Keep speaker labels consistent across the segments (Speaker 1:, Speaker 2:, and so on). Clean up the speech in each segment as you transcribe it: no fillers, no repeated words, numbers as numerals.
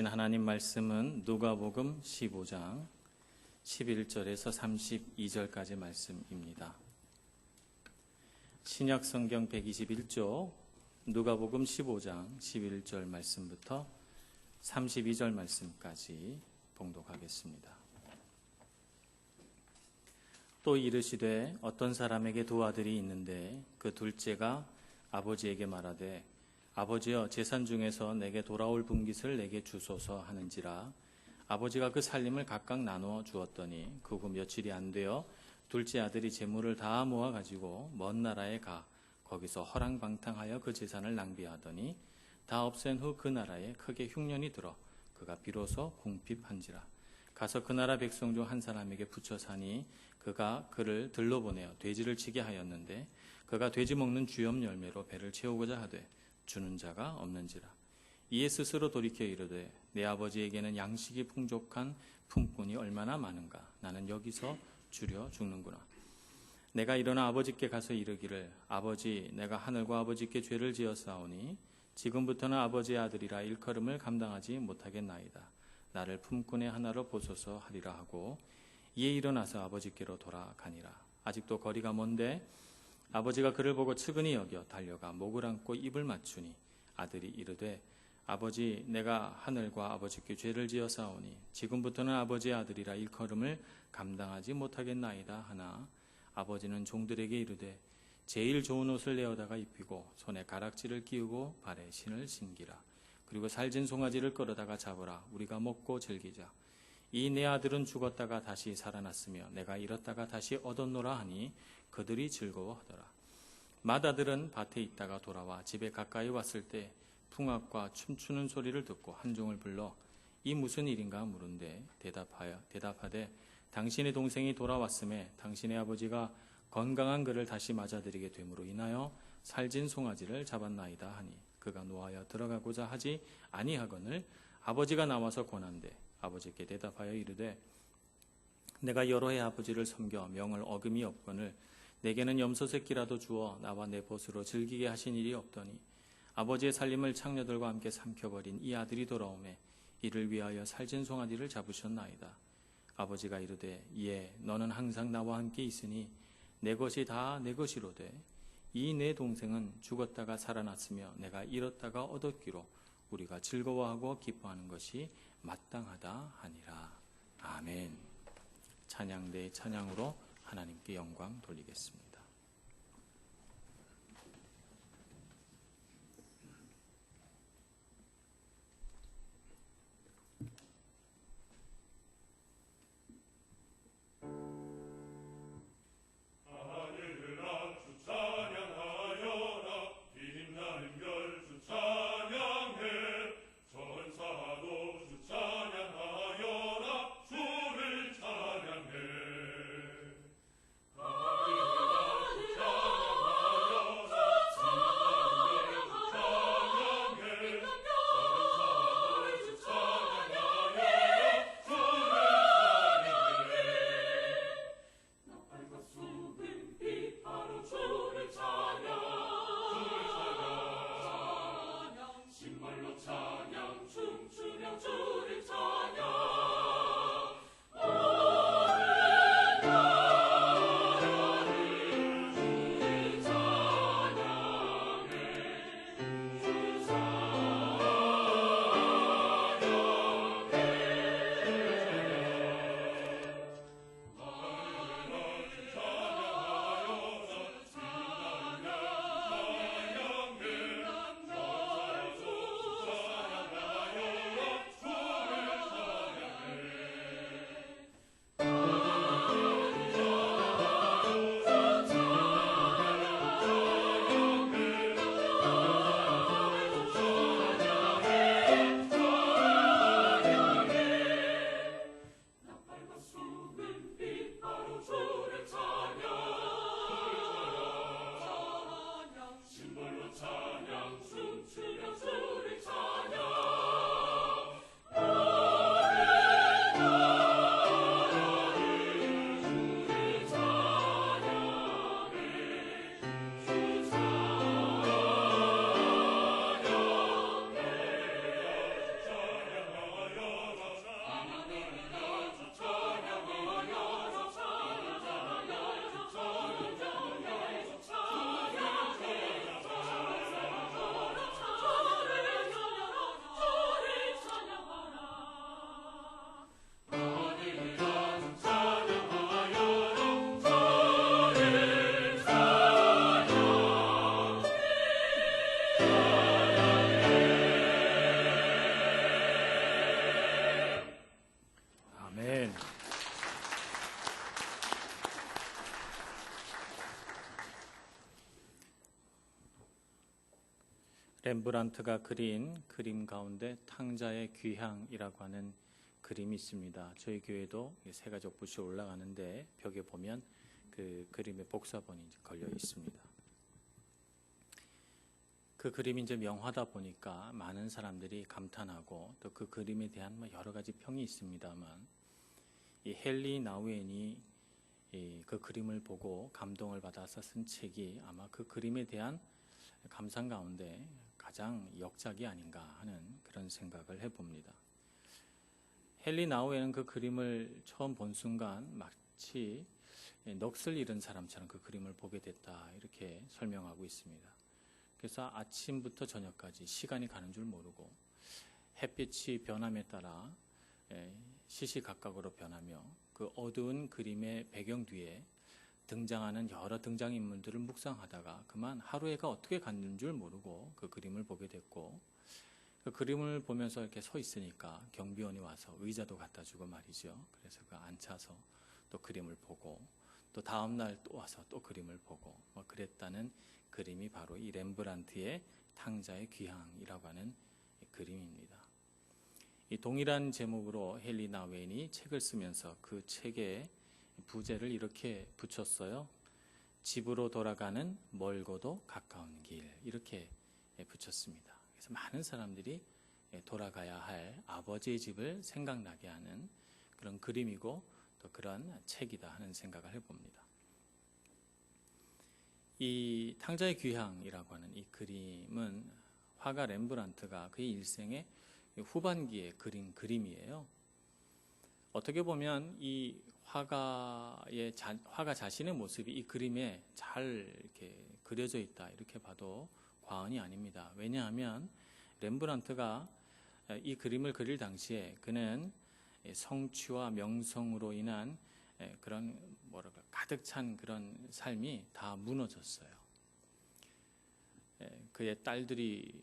Speaker 1: 하나님 말씀은 누가복음 15장 11절에서 32절까지 말씀입니다. 신약 성경 121조 누가복음 15장 11절 말씀부터 32절 말씀까지 봉독하겠습니다. 또 이르시되 어떤 사람에게 두 아들이 있는데 그 둘째가 아버지에게 말하되 아버지여 재산 중에서 내게 돌아올 분깃을 내게 주소서 하는지라. 아버지가 그 살림을 각각 나누어 주었더니 그 후 며칠이 안 되어 둘째 아들이 재물을 다 모아 가지고 먼 나라에 가 거기서 허랑방탕하여 그 재산을 낭비하더니 다 없앤 후 그 나라에 크게 흉년이 들어 그가 비로소 궁핍한지라. 가서 그 나라 백성 중 한 사람에게 붙여 사니 그가 그를 들러 보내어 돼지를 치게 하였는데 그가 돼지 먹는 주염 열매로 배를 채우고자 하되 주는 자가 없는지라. 이에 스스로 돌이켜 이르되 내 아버지에게는 양식이 풍족한 품꾼이 얼마나 많은가. 나는 여기서 줄여 죽는구나. 내가 일어나 아버지께 가서 이르기를 아버지 내가 하늘과 아버지께 죄를 지었사오니 지금부터는 아버지의 아들이라 일컬음을 감당하지 못하겠나이다. 나를 품꾼의 하나로 보소서 하리라 하고 이에 일어나서 아버지께로 돌아가니라. 아직도 거리가 먼데 아버지가 그를 보고 측은히 여겨 달려가 목을 안고 입을 맞추니 아들이 이르되 아버지 내가 하늘과 아버지께 죄를 지어사오니 지금부터는 아버지의 아들이라 일컬음을 감당하지 못하겠나이다 하나 아버지는 종들에게 이르되 제일 좋은 옷을 내어다가 입히고 손에 가락지를 끼우고 발에 신을 신기라. 그리고 살진 송아지를 끌어다가 잡으라. 우리가 먹고 즐기자. 이 내 아들은 죽었다가 다시 살아났으며 내가 잃었다가 다시 얻었노라 하니 그들이 즐거워하더라. 맏아들은 밭에 있다가 돌아와 집에 가까이 왔을 때 풍악과 춤추는 소리를 듣고 한 종을 불러 이 무슨 일인가 물은데 대답하되 당신의 동생이 돌아왔음에 당신의 아버지가 건강한 그를 다시 맞아들이게 됨으로 인하여 살진 송아지를 잡았나이다 하니 그가 노하여 들어가고자 하지 아니하거늘 아버지가 나와서 권한대 아버지께 대답하여 이르되 내가 여러 해 아버지를 섬겨 명을 어김이 없거늘 내게는 염소 새끼라도 주어 나와 내 벗으로 즐기게 하신 일이 없더니 아버지의 살림을 창녀들과 함께 삼켜버린 이 아들이 돌아오매 이를 위하여 살진 송아지를 잡으셨나이다. 아버지가 이르되 예 너는 항상 나와 함께 있으니 내 것이 다 내 것이로되 이 내 동생은 죽었다가 살아났으며 내가 잃었다가 얻었기로 우리가 즐거워하고 기뻐하는 것이 마땅하다 하니라. 아멘. 찬양대의 찬양으로 하나님께 영광 돌리겠습니다.
Speaker 2: 주를 찬양해
Speaker 1: 렘브란트가 그린 그림 가운데 탕자의 귀향이라고 하는 그림이 있습니다. 저희 교회도 세가족 붓이 올라가는데 벽에 보면 그 그림의 복사본이 걸려 있습니다. 그 그림이 이제 명화다 보니까 많은 사람들이 감탄하고 또 그 그림에 대한 여러 가지 평이 있습니다만, 이 헨리 나우엔이 그 그림을 보고 감동을 받아서 쓴 책이 아마 그 그림에 대한 감상 가운데 가장 역작이 아닌가 하는 그런 생각을 해봅니다. 헨리 나우엔은 그 그림을 처음 본 순간 마치 넋을 잃은 사람처럼 그 그림을 보게 됐다, 이렇게 설명하고 있습니다. 그래서 아침부터 저녁까지 시간이 가는 줄 모르고 햇빛이 변함에 따라 시시각각으로 변하며 그 어두운 그림의 배경 뒤에 등장하는 여러 등장인물들을 묵상하다가 그만 하루해가 어떻게 갔는 줄 모르고 그 그림을 보게 됐고, 그 그림을 보면서 이렇게 서 있으니까 경비원이 와서 의자도 갖다 주고 말이죠. 그래서 그 앉아서 또 그림을 보고 또 다음 날 또 와서 또 그림을 보고 그랬다는 그림이 바로 이 렘브란트의 탕자의 귀향이라고 하는 그림입니다. 이 동일한 제목으로 헨리 나우엔이 책을 쓰면서 그 책에 부제를 이렇게 붙였어요. 집으로 돌아가는 멀고도 가까운 길, 이렇게 붙였습니다. 그래서 많은 사람들이 돌아가야 할 아버지의 집을 생각나게 하는 그런 그림이고 또 그런 책이다 하는 생각을 해봅니다. 이 탕자의 귀향이라고 하는 이 그림은 화가 렘브란트가 그의 일생의 후반기에 그린 그림이에요. 어떻게 보면 이 화가 자신의 모습이 이 그림에 잘 이렇게 그려져 있다, 이렇게 봐도 과언이 아닙니다. 왜냐하면 렘브란트가 이 그림을 그릴 당시에 그는 성취와 명성으로 인한 그런 가득 찬 그런 삶이 다 무너졌어요. 그의 딸들이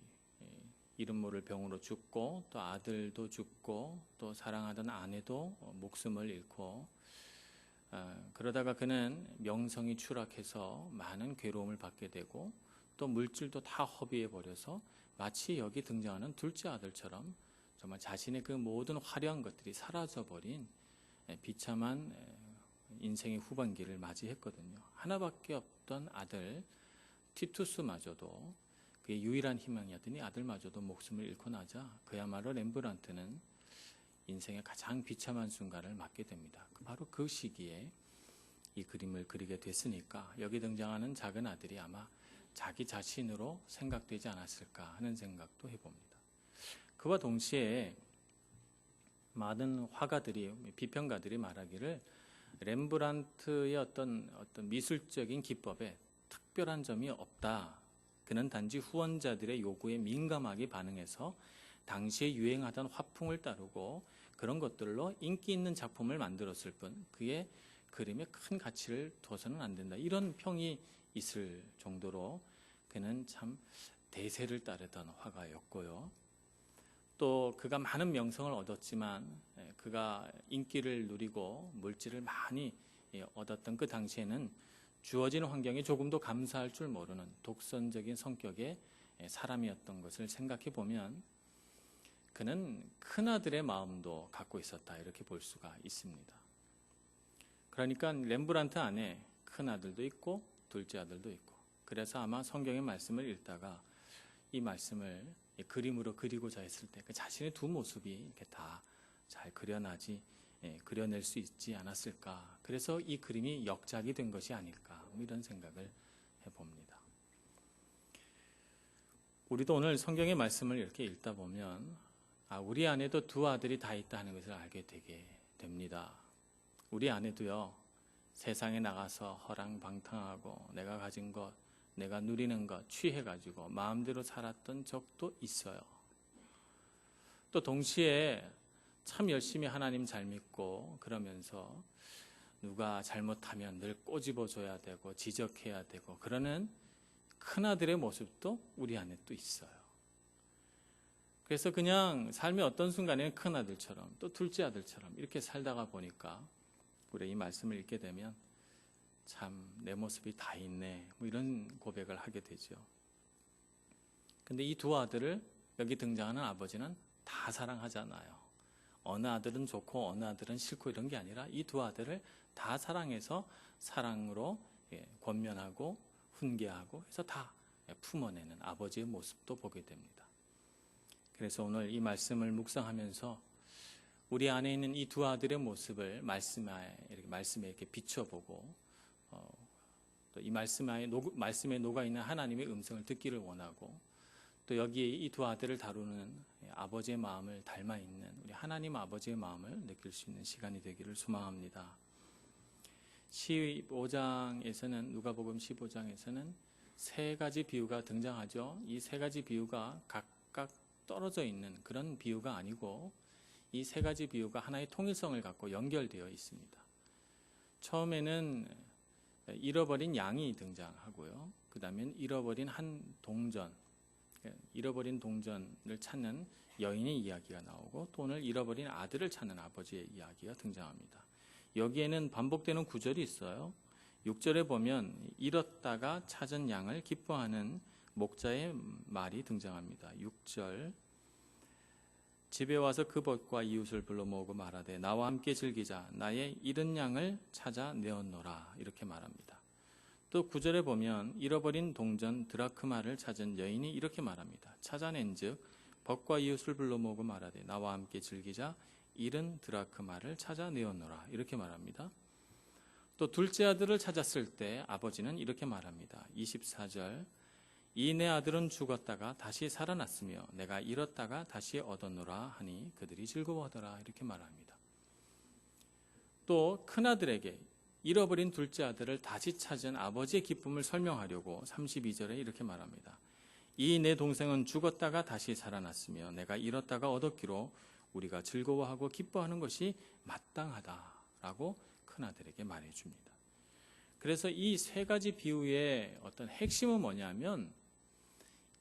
Speaker 1: 이름 모를 병으로 죽고 또 아들도 죽고 또 사랑하던 아내도 목숨을 잃고, 그러다가 그는 명성이 추락해서 많은 괴로움을 받게 되고 또 물질도 다 허비해 버려서 마치 여기 등장하는 둘째 아들처럼 정말 자신의 그 모든 화려한 것들이 사라져 버린 비참한 인생의 후반기를 맞이했거든요. 하나밖에 없던 아들 티투스마저도 그의 유일한 희망이었더니 아들마저도 목숨을 잃고 나자 그야말로 렘브란트는 인생의 가장 비참한 순간을 맞게 됩니다. 바로 그 시기에 이 그림을 그리게 됐으니까 여기 등장하는 작은 아들이 아마 자기 자신으로 생각되지 않았을까 하는 생각도 해봅니다. 그와 동시에 많은 화가들이, 비평가들이 말하기를 렘브란트의 어떤 미술적인 기법에 특별한 점이 없다. 그는 단지 후원자들의 요구에 민감하게 반응해서 당시에 유행하던 화풍을 따르고 그런 것들로 인기 있는 작품을 만들었을 뿐 그의 그림에 큰 가치를 둬서는 안 된다, 이런 평이 있을 정도로 그는 참 대세를 따르던 화가였고요. 또 그가 많은 명성을 얻었지만 그가 인기를 누리고 물질을 많이 얻었던 그 당시에는 주어진 환경에 조금도 감사할 줄 모르는 독선적인 성격의 사람이었던 것을 생각해 보면 그는 큰아들의 마음도 갖고 있었다, 이렇게 볼 수가 있습니다. 그러니까 렘브란트 안에 큰아들도 있고 둘째 아들도 있고, 그래서 아마 성경의 말씀을 읽다가 이 말씀을 그림으로 그리고자 했을 때 그 자신의 두 모습이 이렇게 다 잘 그려낼 수 있지 않았을까. 그래서 이 그림이 역작이 된 것이 아닐까, 이런 생각을 해봅니다. 우리도 오늘 성경의 말씀을 이렇게 읽다 보면 우리 안에도 두 아들이 다 있다는 것을 알게 되게 됩니다. 우리 안에도요, 세상에 나가서 허랑방탕하고 내가 가진 것, 내가 누리는 것 취해가지고 마음대로 살았던 적도 있어요. 또 동시에 참 열심히 하나님 잘 믿고 그러면서 누가 잘못하면 늘 꼬집어줘야 되고 지적해야 되고 그러는 큰아들의 모습도 우리 안에 또 있어요. 그래서 그냥 삶의 어떤 순간에는 큰아들처럼 또 둘째 아들처럼 이렇게 살다가 보니까 우리 이 말씀을 읽게 되면 참 내 모습이 다 있네, 이런 고백을 하게 되죠. 근데 이 두 아들을 여기 등장하는 아버지는 다 사랑하잖아요. 어느 아들은 좋고 어느 아들은 싫고 이런 게 아니라 이 두 아들을 다 사랑해서 사랑으로 권면하고 훈계하고 해서 다 품어내는 아버지의 모습도 보게 됩니다. 그래서 오늘 이 말씀을 묵상하면서 우리 안에 있는 이 두 아들의 모습을 말씀에 이렇게 비춰보고 또 이 말씀에 녹아 있는 하나님의 음성을 듣기를 원하고 또 여기에 이 두 아들을 다루는 아버지의 마음을 닮아 있는 우리 하나님 아버지의 마음을 느낄 수 있는 시간이 되기를 소망합니다. 15장에서는 누가복음 15장에서는 세 가지 비유가 등장하죠. 이 세 가지 비유가 각각 떨어져 있는 그런 비유가 아니고 이 세 가지 비유가 하나의 통일성을 갖고 연결되어 있습니다. 처음에는 잃어버린 양이 등장하고요. 그 다음에 잃어버린 잃어버린 동전을 찾는 여인의 이야기가 나오고 또 오늘 잃어버린 아들을 찾는 아버지의 이야기가 등장합니다. 여기에는 반복되는 구절이 있어요. 6절에 보면 잃었다가 찾은 양을 기뻐하는 목자의 말이 등장합니다. 6절 집에 와서 그 벗과 이웃을 불러 모으고 말하되 나와 함께 즐기자 나의 잃은 양을 찾아 내었노라 이렇게 말합니다. 또 9절에 보면 잃어버린 동전 드라크마를 찾은 여인이 이렇게 말합니다. 찾아낸즉 벗과 이웃을 불러 모으고 말하되 나와 함께 즐기자 잃은 드라크마를 찾아 내었노라 이렇게 말합니다. 또 둘째 아들을 찾았을 때 아버지는 이렇게 말합니다. 24절 이 내 아들은 죽었다가 다시 살아났으며 내가 잃었다가 다시 얻었노라 하니 그들이 즐거워하더라 이렇게 말합니다. 또 큰아들에게 잃어버린 둘째 아들을 다시 찾은 아버지의 기쁨을 설명하려고 32절에 이렇게 말합니다. 이 내 동생은 죽었다가 다시 살아났으며 내가 잃었다가 얻었기로 우리가 즐거워하고 기뻐하는 것이 마땅하다라고 큰아들에게 말해줍니다. 그래서 이 세 가지 비유의 어떤 핵심은 뭐냐면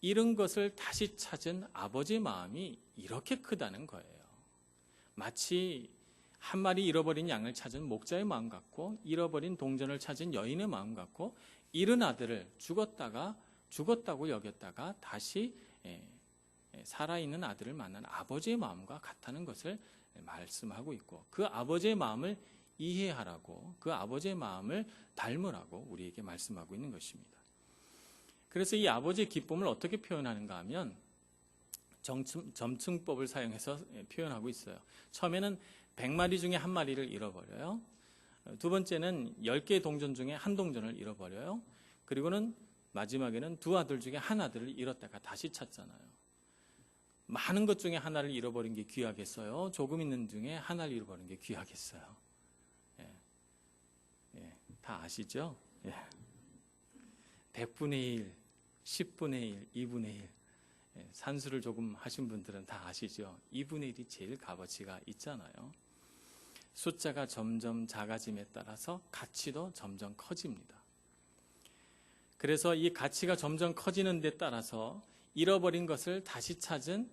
Speaker 1: 잃은 것을 다시 찾은 아버지의 마음이 이렇게 크다는 거예요. 마치 한 마리 잃어버린 양을 찾은 목자의 마음 같고 잃어버린 동전을 찾은 여인의 마음 같고 잃은 아들을 죽었다고 여겼다가 다시 살아있는 아들을 만난 아버지의 마음과 같다는 것을 말씀하고 있고 그 아버지의 마음을 이해하라고 그 아버지의 마음을 닮으라고 우리에게 말씀하고 있는 것입니다. 그래서 이 아버지의 기쁨을 어떻게 표현하는가 하면 점층법을 사용해서 표현하고 있어요. 처음에는 100마리 중에 한 마리를 잃어버려요. 두 번째는 10개의 동전 중에 한 동전을 잃어버려요. 그리고는 마지막에는 두 아들 중에 한 아들을 잃었다가 다시 찾잖아요. 많은 것 중에 하나를 잃어버린 게 귀하겠어요? 조금 있는 중에 하나를 잃어버린 게 귀하겠어요? 다 아시죠? 100분의 1, 10분의 1, 2분의 1 산수를 조금 하신 분들은 다 아시죠? 2분의 1이 제일 값어치가 있잖아요. 숫자가 점점 작아짐에 따라서 가치도 점점 커집니다. 그래서 이 가치가 점점 커지는 데 따라서 잃어버린 것을 다시 찾은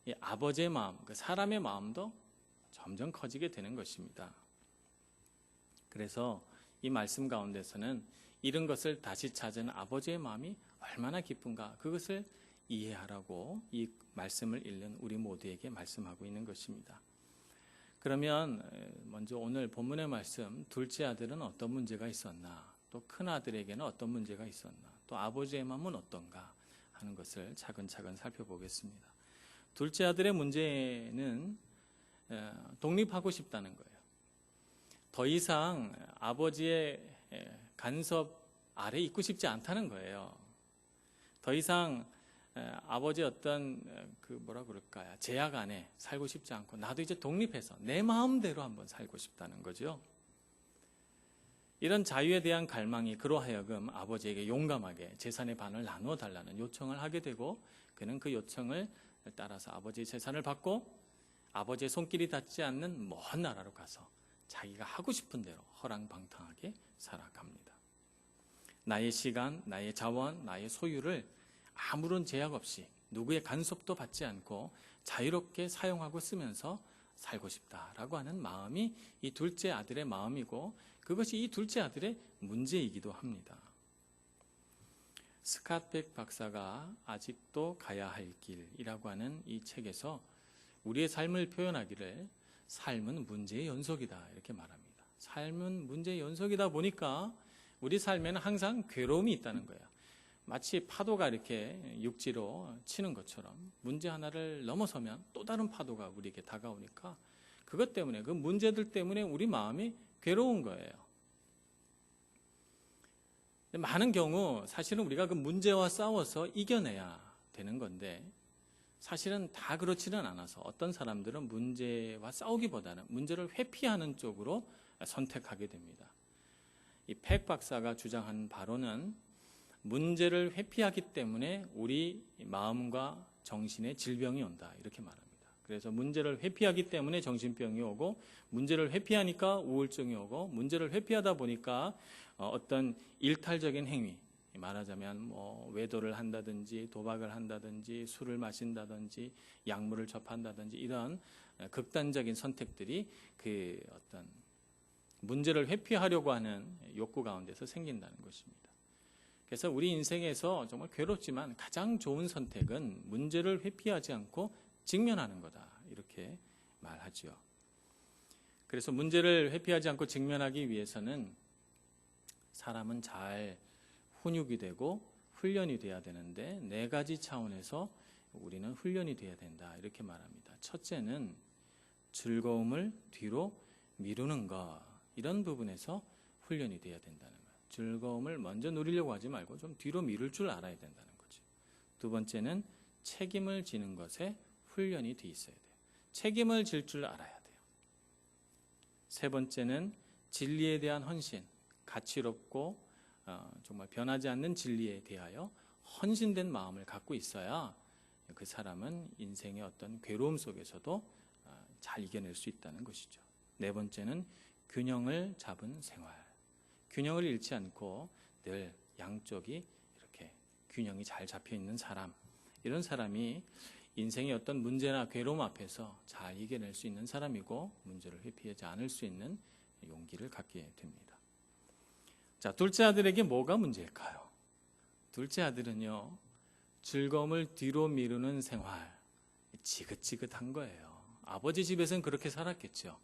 Speaker 1: 이 아버지의 마음, 그 사람의 마음도 점점 커지게 되는 것입니다. 그래서 이 말씀 가운데서는 잃은 것을 다시 찾은 아버지의 마음이 얼마나 기쁜가 그것을 이해하라고 이 말씀을 읽는 우리 모두에게 말씀하고 있는 것입니다. 그러면 먼저 오늘 본문의 말씀 둘째 아들은 어떤 문제가 있었나 또 큰아들에게는 어떤 문제가 있었나 또 아버지의 마음은 어떤가 하는 것을 차근차근 살펴보겠습니다. 둘째 아들의 문제는 독립하고 싶다는 거예요. 더 이상 아버지의 간섭 아래 있고 싶지 않다는 거예요. 더 이상 아버지의 어떤 제약 안에 살고 싶지 않고 나도 이제 독립해서 내 마음대로 한번 살고 싶다는 거죠. 이런 자유에 대한 갈망이 그로 하여금 아버지에게 용감하게 재산의 반을 나누어 달라는 요청을 하게 되고 그는 그 요청을 따라서 아버지의 재산을 받고 아버지의 손길이 닿지 않는 먼 나라로 가서 자기가 하고 싶은 대로 허랑방탕하게 살아갑니다. 나의 시간, 나의 자원, 나의 소유를 아무런 제약 없이 누구의 간섭도 받지 않고 자유롭게 사용하고 쓰면서 살고 싶다라고 하는 마음이 이 둘째 아들의 마음이고 그것이 이 둘째 아들의 문제이기도 합니다. 스캇백 박사가 아직도 가야 할 길이라고 하는 이 책에서 우리의 삶을 표현하기를 삶은 문제의 연속이다 이렇게 말합니다. 삶은 문제의 연속이다 보니까 우리 삶에는 항상 괴로움이 있다는 거예요. 마치 파도가 이렇게 육지로 치는 것처럼 문제 하나를 넘어서면 또 다른 파도가 우리에게 다가오니까 그것 때문에 그 문제들 때문에 우리 마음이 괴로운 거예요. 많은 경우 사실은 우리가 그 문제와 싸워서 이겨내야 되는 건데 사실은 다 그렇지는 않아서 어떤 사람들은 문제와 싸우기보다는 문제를 회피하는 쪽으로 선택하게 됩니다. 이 팩 박사가 주장한 바로는 문제를 회피하기 때문에 우리 마음과 정신에 질병이 온다 이렇게 말합니다. 그래서 문제를 회피하기 때문에 정신병이 오고 문제를 회피하니까 우울증이 오고 문제를 회피하다 보니까 어떤 일탈적인 행위 말하자면 뭐 외도를 한다든지 도박을 한다든지 술을 마신다든지 약물을 접한다든지 이런 극단적인 선택들이 그 어떤 문제를 회피하려고 하는 욕구 가운데서 생긴다는 것입니다. 그래서 우리 인생에서 정말 괴롭지만 가장 좋은 선택은 문제를 회피하지 않고 직면하는 거다 이렇게 말하죠. 그래서 문제를 회피하지 않고 직면하기 위해서는 사람은 잘 훈육이 되고 훈련이 돼야 되는데 4가지 차원에서 우리는 훈련이 돼야 된다 이렇게 말합니다. 첫째는 즐거움을 뒤로 미루는 것 이런 부분에서 훈련이 돼야 된다는 거예요. 즐거움을 먼저 누리려고 하지 말고 좀 뒤로 미룰 줄 알아야 된다는 거죠. 두 번째는 책임을 지는 것에 훈련이 돼 있어야 돼요. 책임을 질 줄 알아야 돼요. 세 번째는 진리에 대한 헌신, 가치롭고 정말 변하지 않는 진리에 대하여 헌신된 마음을 갖고 있어야 그 사람은 인생의 어떤 괴로움 속에서도 잘 이겨낼 수 있다는 것이죠. 네 번째는 균형을 잡은 생활. 균형을 잃지 않고 늘 양쪽이 이렇게 균형이 잘 잡혀 있는 사람. 이런 사람이 인생의 어떤 문제나 괴로움 앞에서 잘 이겨낼 수 있는 사람이고 문제를 회피하지 않을 수 있는 용기를 갖게 됩니다. 자, 둘째 아들에게 뭐가 문제일까요? 둘째 아들은요, 즐거움을 뒤로 미루는 생활, 지긋지긋한 거예요. 아버지 집에서는 그렇게 살았겠죠.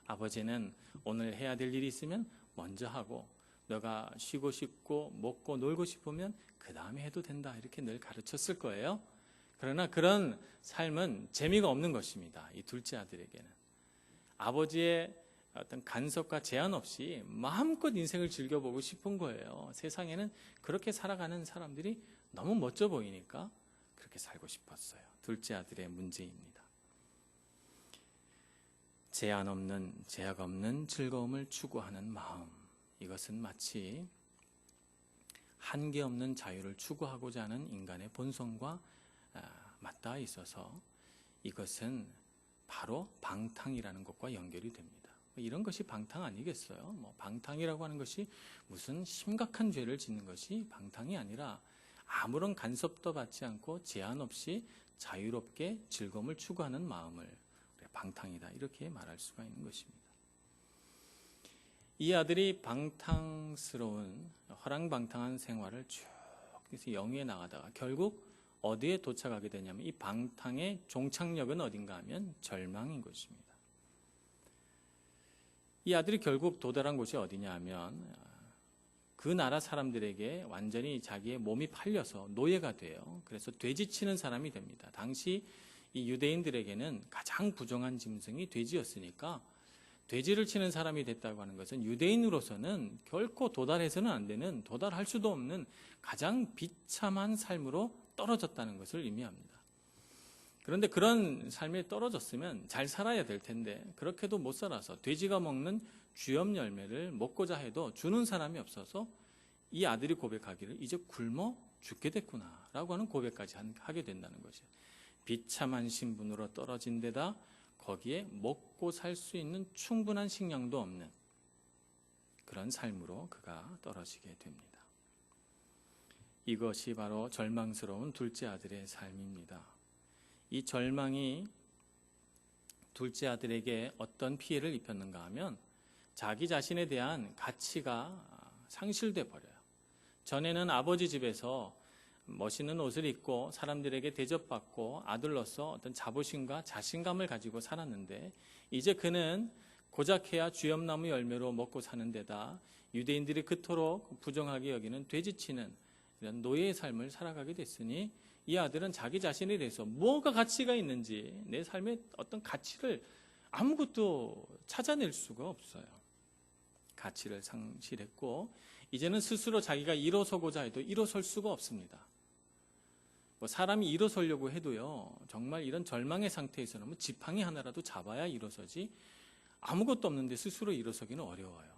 Speaker 1: 아버지는 오늘 해야 될 일이 있으면 먼저 하고 너가 쉬고 싶고 먹고 놀고 싶으면 그 다음에 해도 된다 이렇게 늘 가르쳤을 거예요. 그러나 그런 삶은 재미가 없는 것입니다. 이 둘째 아들에게는. 아버지의 어떤 간섭과 제한 없이 마음껏 인생을 즐겨보고 싶은 거예요. 세상에는 그렇게 살아가는 사람들이 너무 멋져 보이니까 그렇게 살고 싶었어요. 둘째 아들의 문제입니다. 제한 없는, 제약 없는 즐거움을 추구하는 마음. 이것은 마치 한계 없는 자유를 추구하고자 하는 인간의 본성과 맞닿아 있어서 이것은 바로 방탕이라는 것과 연결이 됩니다. 이런 것이 방탕 아니겠어요? 방탕이라고 하는 것이 무슨 심각한 죄를 짓는 것이 방탕이 아니라 아무런 간섭도 받지 않고 제한 없이 자유롭게 즐거움을 추구하는 마음을 방탕이다 이렇게 말할 수가 있는 것입니다. 이 아들이 방탕스러운 허랑방탕한 생활을 쭉 영위해 나가다가 결국 어디에 도착하게 되냐면 이 방탕의 종착역은 어딘가 하면 절망인 것입니다. 이 아들이 결국 도달한 곳이 어디냐 하면 그 나라 사람들에게 완전히 자기의 몸이 팔려서 노예가 돼요. 그래서 돼지치는 사람이 됩니다. 당시 이 유대인들에게는 가장 부정한 짐승이 돼지였으니까 돼지를 치는 사람이 됐다고 하는 것은 유대인으로서는 결코 도달해서는 안 되는, 도달할 수도 없는 가장 비참한 삶으로 떨어졌다는 것을 의미합니다. 그런데 그런 삶에 떨어졌으면 잘 살아야 될 텐데 그렇게도 못 살아서 돼지가 먹는 쥐염 열매를 먹고자 해도 주는 사람이 없어서 이 아들이 고백하기를 이제 굶어 죽게 됐구나 라고 하는 고백까지 하게 된다는 거죠. 비참한 신분으로 떨어진 데다 거기에 먹고 살 수 있는 충분한 식량도 없는 그런 삶으로 그가 떨어지게 됩니다. 이것이 바로 절망스러운 둘째 아들의 삶입니다. 이 절망이 둘째 아들에게 어떤 피해를 입혔는가 하면 자기 자신에 대한 가치가 상실돼 버려요. 전에는 아버지 집에서 멋있는 옷을 입고 사람들에게 대접받고 아들로서 어떤 자부심과 자신감을 가지고 살았는데 이제 그는 고작해야 주염나무 열매로 먹고 사는 데다 유대인들이 그토록 부정하게 여기는 돼지치는 이런 노예의 삶을 살아가게 됐으니 이 아들은 자기 자신에 대해서 뭐가 가치가 있는지 내 삶의 어떤 가치를 아무것도 찾아낼 수가 없어요. 가치를 상실했고 이제는 스스로 자기가 일어서고자 해도 일어설 수가 없습니다. 뭐 사람이 일어서려고 해도요, 정말 이런 절망의 상태에서는 뭐 지팡이 하나라도 잡아야 일어서지 아무것도 없는데 스스로 일어서기는 어려워요.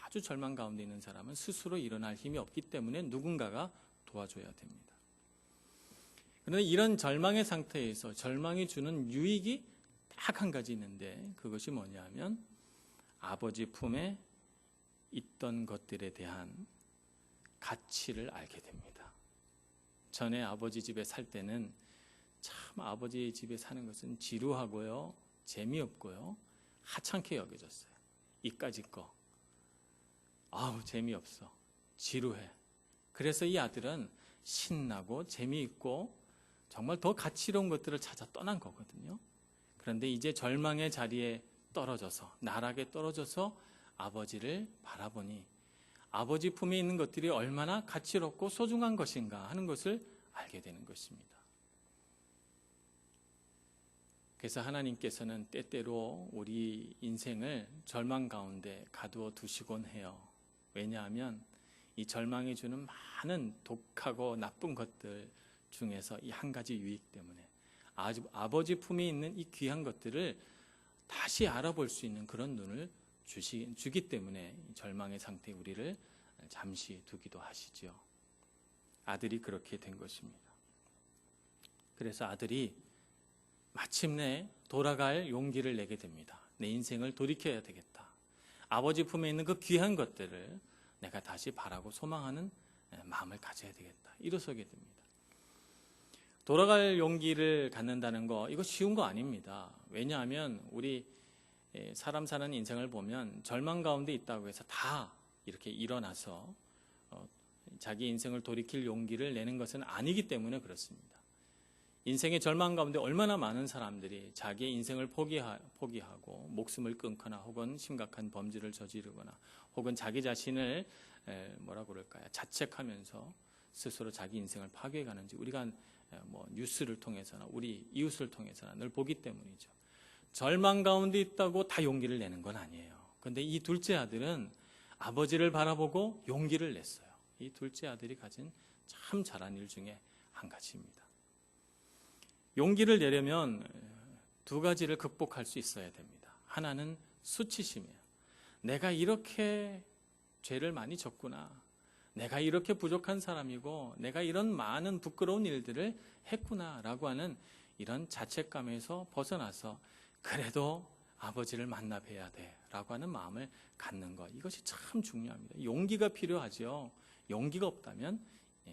Speaker 1: 아주 절망 가운데 있는 사람은 스스로 일어날 힘이 없기 때문에 누군가가 도와줘야 됩니다. 그런데 이런 절망의 상태에서 절망이 주는 유익이 딱 한 가지 있는데 그것이 뭐냐면 아버지 품에 있던 것들에 대한 가치를 알게 됩니다. 전에 아버지 집에 살 때는 참 아버지 집에 사는 것은 지루하고요, 재미없고요, 하찮게 여겨졌어요. 이까짓 거. 아우, 재미없어. 지루해. 그래서 이 아들은 신나고 재미있고 정말 더 가치로운 것들을 찾아 떠난 거거든요. 그런데 이제 절망의 자리에 떨어져서, 나락에 떨어져서 아버지를 바라보니 아버지 품에 있는 것들이 얼마나 가치롭고 소중한 것인가 하는 것을 알게 되는 것입니다. 그래서 하나님께서는 때때로 우리 인생을 절망 가운데 가두어 두시곤 해요. 왜냐하면 이 절망이 주는 많은 독하고 나쁜 것들 중에서 이 한 가지 유익 때문에 아버지 품에 있는 이 귀한 것들을 다시 알아볼 수 있는 그런 눈을 주기 때문에 절망의 상태에 우리를 잠시 두기도 하시죠. 아들이 그렇게 된 것입니다. 그래서 아들이 마침내 돌아갈 용기를 내게 됩니다. 내 인생을 돌이켜야 되겠다. 아버지 품에 있는 그 귀한 것들을 내가 다시 바라고 소망하는 마음을 가져야 되겠다. 일어서게 됩니다. 돌아갈 용기를 갖는다는 거, 이거 쉬운 거 아닙니다. 왜냐하면 우리 사람 사는 인생을 보면 절망 가운데 있다고 해서 다 이렇게 일어나서 자기 인생을 돌이킬 용기를 내는 것은 아니기 때문에 그렇습니다. 인생의 절망 가운데 얼마나 많은 사람들이 자기의 인생을 포기하고 목숨을 끊거나 혹은 심각한 범죄를 저지르거나 혹은 자기 자신을 자책하면서 스스로 자기 인생을 파괴해가는지 우리가 뉴스를 통해서나 우리 이웃을 통해서나 늘 보기 때문이죠. 절망 가운데 있다고 다 용기를 내는 건 아니에요. 그런데 이 둘째 아들은 아버지를 바라보고 용기를 냈어요. 이 둘째 아들이 가진 참 잘한 일 중에 한 가지입니다. 용기를 내려면 두 가지를 극복할 수 있어야 됩니다. 하나는 수치심이에요. 내가 이렇게 죄를 많이 졌구나. 내가 이렇게 부족한 사람이고 내가 이런 많은 부끄러운 일들을 했구나라고 하는 이런 자책감에서 벗어나서 그래도 아버지를 만나 뵈야 돼라고 하는 마음을 갖는 것, 이것이 참 중요합니다. 용기가 필요하죠. 용기가 없다면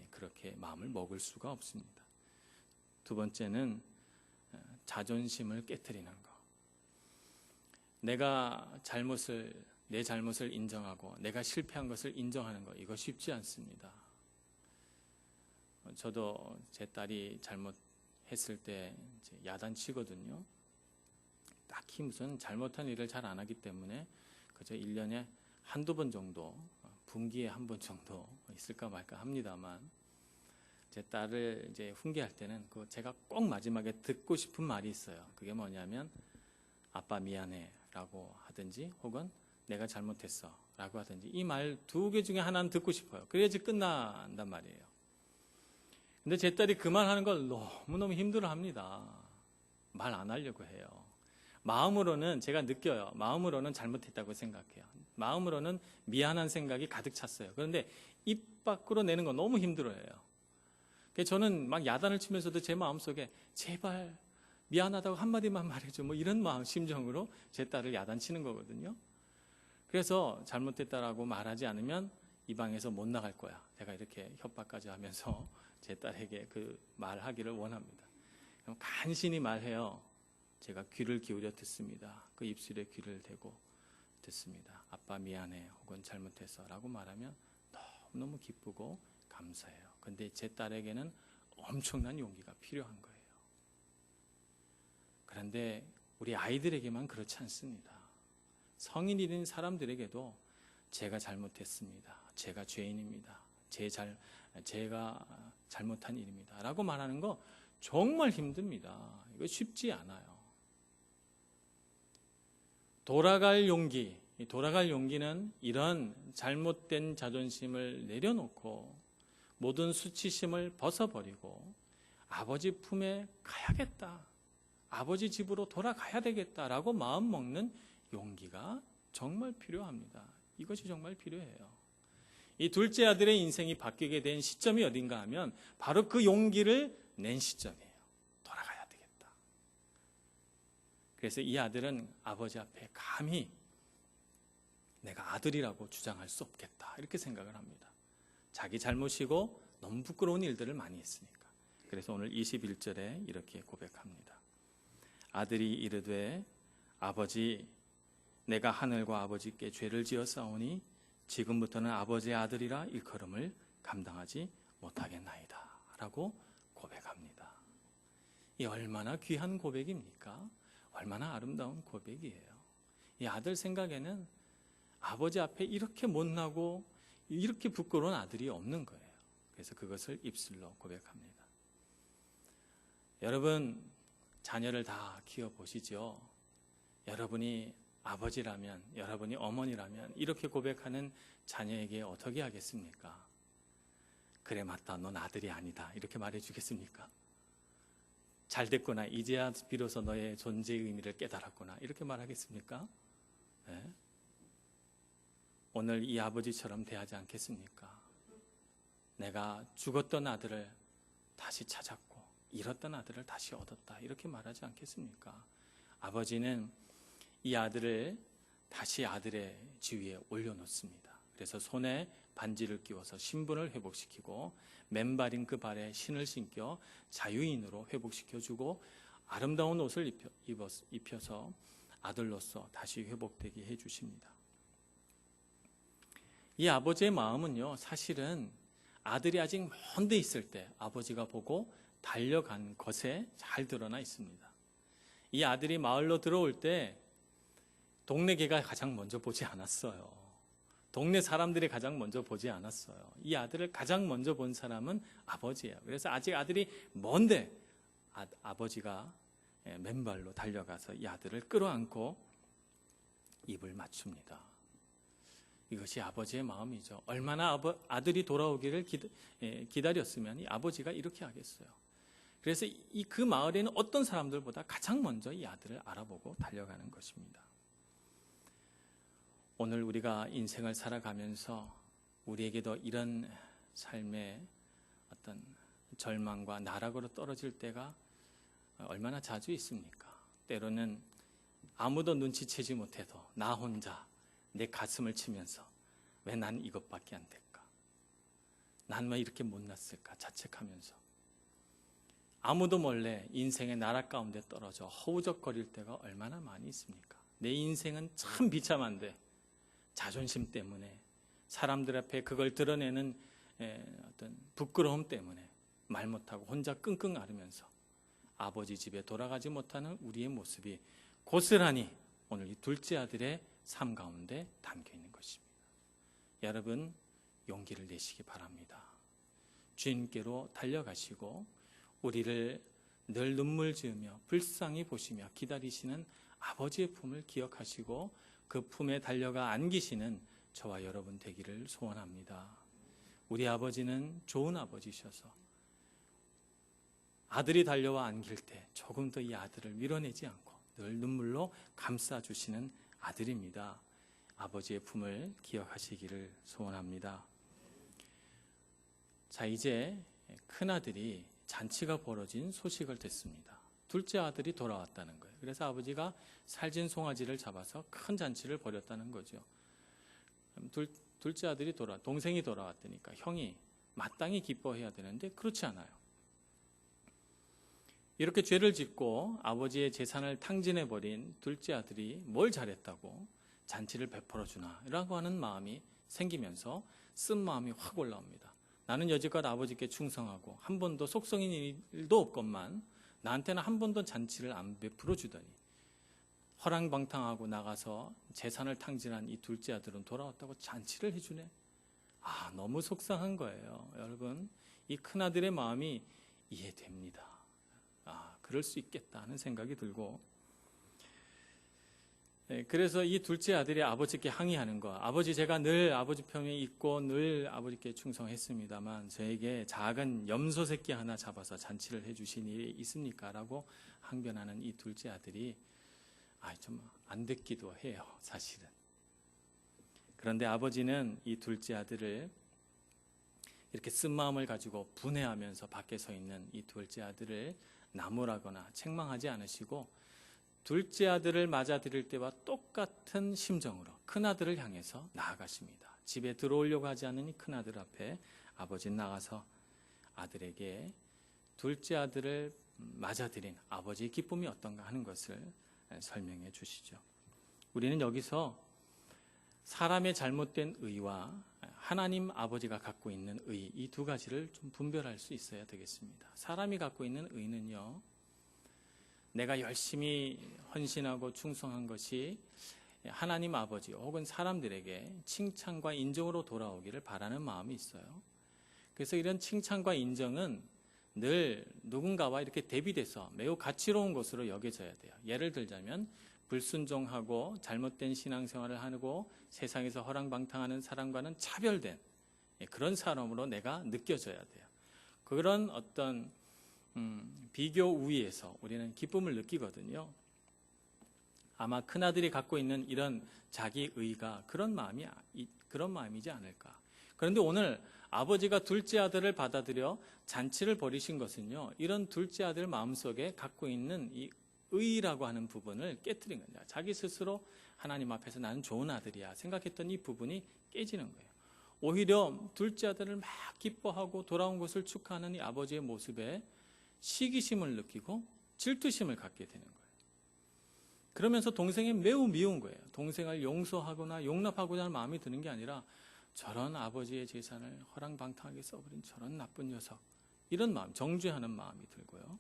Speaker 1: 그렇게 마음을 먹을 수가 없습니다. 두 번째는 자존심을 깨트리는 것. 내 잘못을 인정하고 내가 실패한 것을 인정하는 것, 이거 쉽지 않습니다. 저도 제 딸이 잘못했을 때 야단치거든요. 딱히 무슨 잘못한 일을 잘 안 하기 때문에 그저 1년에 한두 번 정도, 분기에 한 번 정도 있을까 말까 합니다만 제 딸을 이제 훈계할 때는 제가 꼭 마지막에 듣고 싶은 말이 있어요. 그게 뭐냐면 아빠 미안해 라고 하든지 혹은 내가 잘못했어 라고 하든지 이 말 두 개 중에 하나는 듣고 싶어요. 그래야지 끝난단 말이에요. 근데 제 딸이 그 말 하는 걸 너무너무 힘들어합니다. 말 안 하려고 해요. 마음으로는 제가 느껴요. 마음으로는 잘못했다고 생각해요. 마음으로는 미안한 생각이 가득 찼어요. 그런데 입 밖으로 내는 거 너무 힘들어해요. 그래서 저는 막 야단을 치면서도 제 마음속에 제발 미안하다고 한마디만 말해줘 뭐 이런 마음 심정으로 제 딸을 야단치는 거거든요. 그래서 잘못됐다라고 말하지 않으면 이 방에서 못 나갈 거야. 제가 이렇게 협박까지 하면서 제 딸에게 그 말하기를 원합니다. 그럼 간신히 말해요. 제가 귀를 기울여 듣습니다. 그 입술에 귀를 대고 듣습니다. 아빠 미안해 혹은 잘못했어 라고 말하면 너무너무 기쁘고 감사해요. 근데 제 딸에게는 엄청난 용기가 필요한 거예요. 그런데 우리 아이들에게만 그렇지 않습니다. 성인이 된 사람들에게도 제가 잘못했습니다. 제가 죄인입니다. 제가 잘못한 일입니다. 라고 말하는 거 정말 힘듭니다. 이거 쉽지 않아요. 돌아갈 용기는 이런 잘못된 자존심을 내려놓고 모든 수치심을 벗어버리고 아버지 품에 가야겠다. 아버지 집으로 돌아가야 되겠다라고 마음먹는 용기가 정말 필요합니다. 이것이 정말 필요해요. 이 둘째 아들의 인생이 바뀌게 된 시점이 어딘가 하면 바로 그 용기를 낸 시점이에요. 돌아가야 되겠다. 그래서 이 아들은 아버지 앞에 감히 내가 아들이라고 주장할 수 없겠다 이렇게 생각을 합니다. 자기 잘못이고 너무 부끄러운 일들을 많이 했으니까. 그래서 오늘 21절에 이렇게 고백합니다. 아들이 이르되 아버지 내가 하늘과 아버지께 죄를 지었사오니 지금부터는 아버지의 아들이라 일컬음을 감당하지 못하겠나이다 라고 고백합니다. 이 얼마나 귀한 고백입니까? 얼마나 아름다운 고백이에요. 이 아들 생각에는 아버지 앞에 이렇게 못나고 이렇게 부끄러운 아들이 없는 거예요. 그래서 그것을 입술로 고백합니다. 여러분 자녀를 다 키워보시죠. 여러분이 아버지라면, 여러분이 어머니라면 이렇게 고백하는 자녀에게 어떻게 하겠습니까? 그래 맞다, 넌 아들이 아니다 이렇게 말해주겠습니까? 잘 됐구나, 이제야 비로소 너의 존재의 의미를 깨달았구나 이렇게 말하겠습니까? 네? 오늘 이 아버지처럼 대하지 않겠습니까? 내가 죽었던 아들을 다시 찾았고 잃었던 아들을 다시 얻었다 이렇게 말하지 않겠습니까? 아버지는 이 아들을 다시 아들의 지위에 올려놓습니다. 그래서 손에 반지를 끼워서 신분을 회복시키고 맨발인 그 발에 신을 신겨 자유인으로 회복시켜주고 아름다운 옷을 입혀서 아들로서 다시 회복되게 해주십니다. 이 아버지의 마음은요, 사실은 아들이 아직 먼 데 있을 때 아버지가 보고 달려간 것에 잘 드러나 있습니다. 이 아들이 마을로 들어올 때 동네 개가 가장 먼저 보지 않았어요. 동네 사람들이 가장 먼저 보지 않았어요. 이 아들을 가장 먼저 본 사람은 아버지예요. 그래서 아직 아들이 먼데 아버지가 맨발로 달려가서 이 아들을 끌어안고 입을 맞춥니다. 이것이 아버지의 마음이죠. 얼마나 아들이 돌아오기를 기다렸으면 이 아버지가 이렇게 하겠어요. 그래서 그 마을에는 어떤 사람들보다 가장 먼저 이 아들을 알아보고 달려가는 것입니다. 오늘 우리가 인생을 살아가면서 우리에게도 이런 삶의 어떤 절망과 나락으로 떨어질 때가 얼마나 자주 있습니까? 때로는 아무도 눈치채지 못해도 나 혼자 내 가슴을 치면서 왜 난 이것밖에 안 될까? 난 왜 이렇게 못났을까? 자책하면서 아무도 몰래 인생의 나락 가운데 떨어져 허우적거릴 때가 얼마나 많이 있습니까? 내 인생은 참 비참한데 자존심 때문에 사람들 앞에 그걸 드러내는 어떤 부끄러움 때문에 말 못하고 혼자 끙끙 앓으면서 아버지 집에 돌아가지 못하는 우리의 모습이 고스란히 오늘 이 둘째 아들의 삶 가운데 담겨 있는 것입니다. 여러분 용기를 내시기 바랍니다. 주님께로 달려가시고 우리를 늘 눈물 지으며 불쌍히 보시며 기다리시는 아버지의 품을 기억하시고 그 품에 달려가 안기시는 저와 여러분 되기를 소원합니다. 우리 아버지는 좋은 아버지셔서 아들이 달려와 안길 때 조금 더 이 아들을 밀어내지 않고 늘 눈물로 감싸주시는 아들입니다. 아버지의 품을 기억하시기를 소원합니다. 자, 이제 큰아들이 잔치가 벌어진 소식을 듣습니다. 둘째 아들이 돌아왔다는 거예요. 그래서 아버지가 살진 송아지를 잡아서 큰 잔치를 벌였다는 거죠. 둘째 아들이 동생이 돌아왔다니까 형이 마땅히 기뻐해야 되는데 그렇지 않아요. 이렇게 죄를 짓고 아버지의 재산을 탕진해버린 둘째 아들이 뭘 잘했다고 잔치를 베풀어 주나 라고 하는 마음이 생기면서 쓴 마음이 확 올라옵니다. 나는 여지껏 아버지께 충성하고 한 번도 속성인 일도 없건만 나한테는 한 번도 잔치를 안 베풀어 주더니 허랑방탕하고 나가서 재산을 탕진한 이 둘째 아들은 돌아왔다고 잔치를 해주네. 너무 속상한 거예요. 여러분, 이 큰아들의 마음이 이해됩니다. 그럴 수 있겠다 하는 생각이 들고, 그래서 이 둘째 아들이 아버지께 항의하는 거, 아버지, 제가 늘 아버지 편에 있고 늘 아버지께 충성했습니다만 저에게 작은 염소 새끼 하나 잡아서 잔치를 해주신 일이 있습니까? 라고 항변하는 이 둘째 아들이 좀 안 듣기도 해요, 사실은. 그런데 아버지는 이 둘째 아들을 이렇게 쓴 마음을 가지고 분해하면서 밖에 서 있는 이 둘째 아들을 나무라거나 책망하지 않으시고 둘째 아들을 맞아들일 때와 똑같은 심정으로 큰아들을 향해서 나아가십니다. 집에 들어오려고 하지 않는 이 큰아들 앞에 아버지는 나가서 아들에게 둘째 아들을 맞아들인 아버지의 기쁨이 어떤가 하는 것을 설명해 주시죠. 우리는 여기서 사람의 잘못된 의와 하나님 아버지가 갖고 있는 의, 이 두 가지를 좀 분별할 수 있어야 되겠습니다. 사람이 갖고 있는 의는요, 내가 열심히 헌신하고 충성한 것이 하나님 아버지 혹은 사람들에게 칭찬과 인정으로 돌아오기를 바라는 마음이 있어요. 그래서 이런 칭찬과 인정은 늘 누군가와 이렇게 대비돼서 매우 가치로운 것으로 여겨져야 돼요. 예를 들자면 불순종하고 잘못된 신앙생활을 하고 세상에서 허랑방탕하는 사람과는 차별된 그런 사람으로 내가 느껴져야 돼요. 그런 어떤 비교 우위에서 우리는 기쁨을 느끼거든요. 아마 큰아들이 갖고 있는 이런 자기의가 그런 마음이지 않을까. 그런데 오늘 아버지가 둘째 아들을 받아들여 잔치를 벌이신 것은요, 이런 둘째 아들 마음속에 갖고 있는 이 의라고 하는 부분을 깨트린 거냐. 자기 스스로 하나님 앞에서 나는 좋은 아들이야 생각했던 이 부분이 깨지는 거예요. 오히려 둘째 아들을 막 기뻐하고 돌아온 것을 축하하는 이 아버지의 모습에 시기심을 느끼고 질투심을 갖게 되는 거예요. 그러면서 동생이 매우 미운 거예요. 동생을 용서하거나 용납하고자 하는 마음이 드는 게 아니라 저런 아버지의 재산을 허랑방탕하게 써버린 저런 나쁜 녀석, 이런 마음, 정죄하는 마음이 들고요.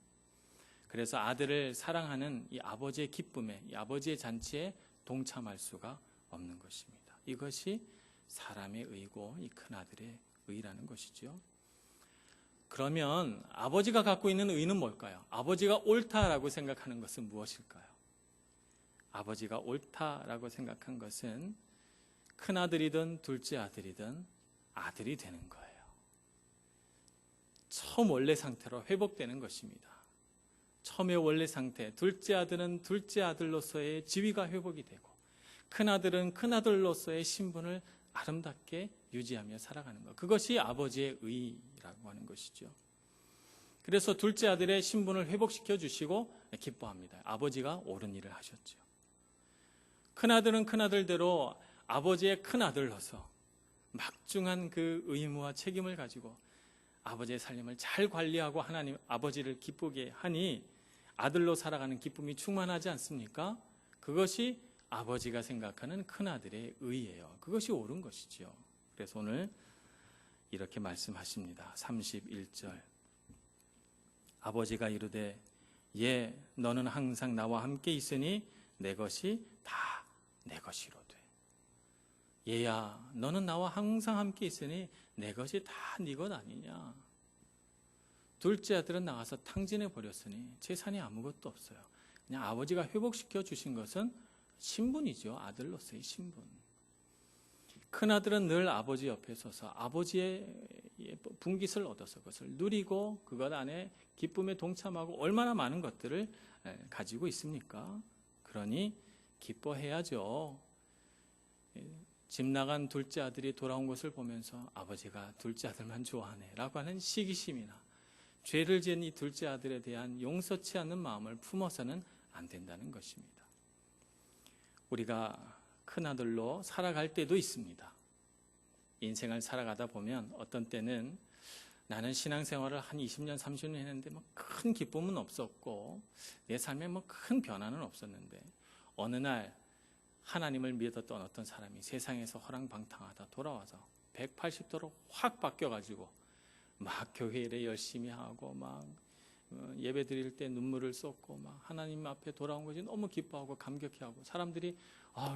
Speaker 1: 그래서 아들을 사랑하는 이 아버지의 기쁨에, 이 아버지의 잔치에 동참할 수가 없는 것입니다. 이것이 사람의 의고 이 큰아들의 의라는 것이죠. 그러면 아버지가 갖고 있는 의는 뭘까요? 아버지가 옳다라고 생각하는 것은 무엇일까요? 아버지가 옳다라고 생각한 것은 큰아들이든 둘째 아들이든 아들이 되는 거예요. 처음 원래 상태로 회복되는 것입니다. 처음의 원래 상태, 둘째 아들은 둘째 아들로서의 지위가 회복이 되고 큰아들은 큰아들로서의 신분을 아름답게 유지하며 살아가는 것. 그것이 아버지의 의라고 하는 것이죠. 그래서 둘째 아들의 신분을 회복시켜 주시고 기뻐합니다. 아버지가 옳은 일을 하셨죠. 큰아들은 큰아들대로 아버지의 큰아들로서 막중한 그 의무와 책임을 가지고 아버지의 삶을 잘 관리하고 하나님 아버지를 기쁘게 하니 아들로 살아가는 기쁨이 충만하지 않습니까? 그것이 아버지가 생각하는 큰아들의 의예요. 그것이 옳은 것이죠. 그래서 오늘 이렇게 말씀하십니다. 31절. 아버지가 이르되 예, 너는 항상 나와 함께 있으니 내 것이 다 내 것이로되. 얘야, 너는 나와 항상 함께 있으니 내 것이 다 네 것 아니냐. 둘째 아들은 나가서 탕진해 버렸으니 재산이 아무것도 없어요. 그냥 아버지가 회복시켜 주신 것은 신분이죠. 아들로서의 신분. 큰아들은 늘 아버지 옆에 서서 아버지의 분깃을 얻어서 그것을 누리고 그것 안에 기쁨에 동참하고 얼마나 많은 것들을 가지고 있습니까? 그러니 기뻐해야죠. 집 나간 둘째 아들이 돌아온 것을 보면서 아버지가 둘째 아들만 좋아하네 라고 하는 시기심이나 죄를 지은 이 둘째 아들에 대한 용서치 않는 마음을 품어서는 안 된다는 것입니다. 우리가 큰아들로 살아갈 때도 있습니다. 인생을 살아가다 보면 어떤 때는 나는 신앙생활을 한 20년, 30년 했는데 뭐 큰 기쁨은 없었고 내 삶에 뭐 큰 변화는 없었는데 어느 날 하나님을 믿었던 어떤 사람이 세상에서 허랑방탕하다 돌아와서 180도로 확 바뀌어가지고 막 교회 일에 열심히 하고 막 예배 드릴 때 눈물을 쏟고 막 하나님 앞에 돌아온 것이 너무 기뻐하고 감격해하고 사람들이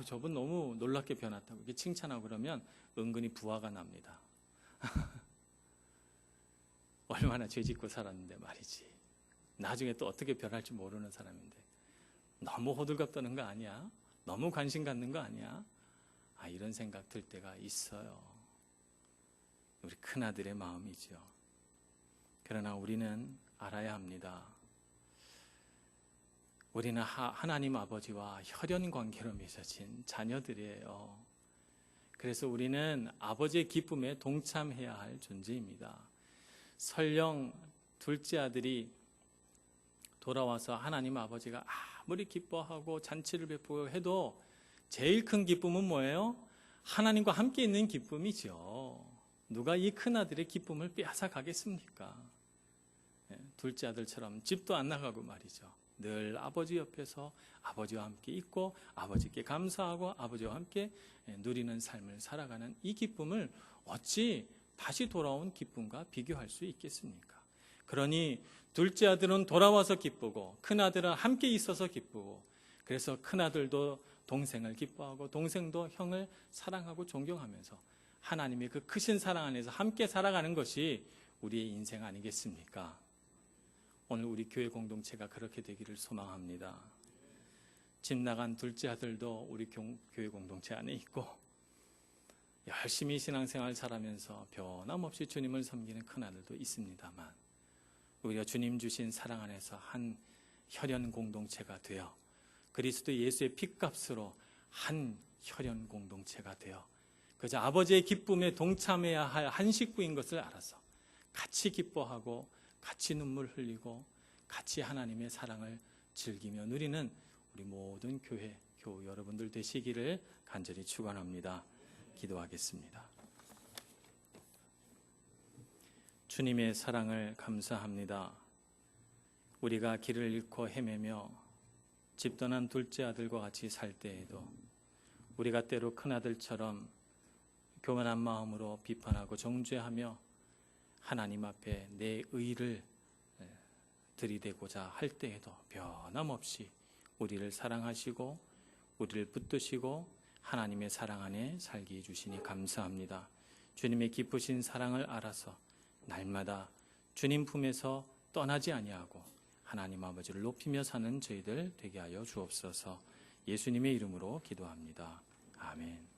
Speaker 1: 저분 너무 놀랍게 변했다고 이렇게 칭찬하고 그러면 은근히 부화가 납니다. 얼마나 죄짓고 살았는데 말이지. 나중에 또 어떻게 변할지 모르는 사람인데 너무 호들갑 떠는 거 아니야? 너무 관심 갖는 거 아니야? 이런 생각 들 때가 있어요. 우리 큰아들의 마음이죠. 그러나 우리는 알아야 합니다. 우리는 하나님 아버지와 혈연 관계로 맺어진 자녀들이에요. 그래서 우리는 아버지의 기쁨에 동참해야 할 존재입니다. 설령 둘째 아들이 돌아와서 하나님 아버지가 아무리 기뻐하고 잔치를 베푸고 해도 제일 큰 기쁨은 뭐예요? 하나님과 함께 있는 기쁨이죠. 누가 이 큰아들의 기쁨을 빼앗아 가겠습니까? 둘째 아들처럼 집도 안 나가고 말이죠. 늘 아버지 옆에서 아버지와 함께 있고 아버지께 감사하고 아버지와 함께 누리는 삶을 살아가는 이 기쁨을 어찌 다시 돌아온 기쁨과 비교할 수 있겠습니까? 그러니 둘째 아들은 돌아와서 기쁘고 큰아들은 함께 있어서 기쁘고 그래서 큰아들도 동생을 기뻐하고 동생도 형을 사랑하고 존경하면서 하나님의 그 크신 사랑 안에서 함께 살아가는 것이 우리의 인생 아니겠습니까? 오늘 우리 교회 공동체가 그렇게 되기를 소망합니다. 집 나간 둘째 아들도 우리 교회 공동체 안에 있고 열심히 신앙생활 살아면서 변함없이 주님을 섬기는 큰아들도 있습니다만 우리가 주님 주신 사랑 안에서 한 혈연 공동체가 되어 그리스도 예수의 핏값으로 한 혈연 공동체가 되어 그저 아버지의 기쁨에 동참해야 할 한 식구인 것을 알아서 같이 기뻐하고 같이 눈물 흘리고 같이 하나님의 사랑을 즐기며 누리는 우리 모든 교우 여러분들 되시기를 간절히 축원합니다. 기도하겠습니다. 주님의 사랑을 감사합니다. 우리가 길을 잃고 헤매며 집 떠난 둘째 아들과 같이 살 때에도 우리가 때로 큰아들처럼 교만한 마음으로 비판하고 정죄하며 하나님 앞에 내 의를 들이대고자 할 때에도 변함없이 우리를 사랑하시고 우리를 붙드시고 하나님의 사랑 안에 살게 해주시니 감사합니다. 주님의 기쁘신 사랑을 알아서 날마다 주님 품에서 떠나지 아니하고 하나님 아버지를 높이며 사는 저희들 되게 하여 주옵소서. 예수님의 이름으로 기도합니다. 아멘.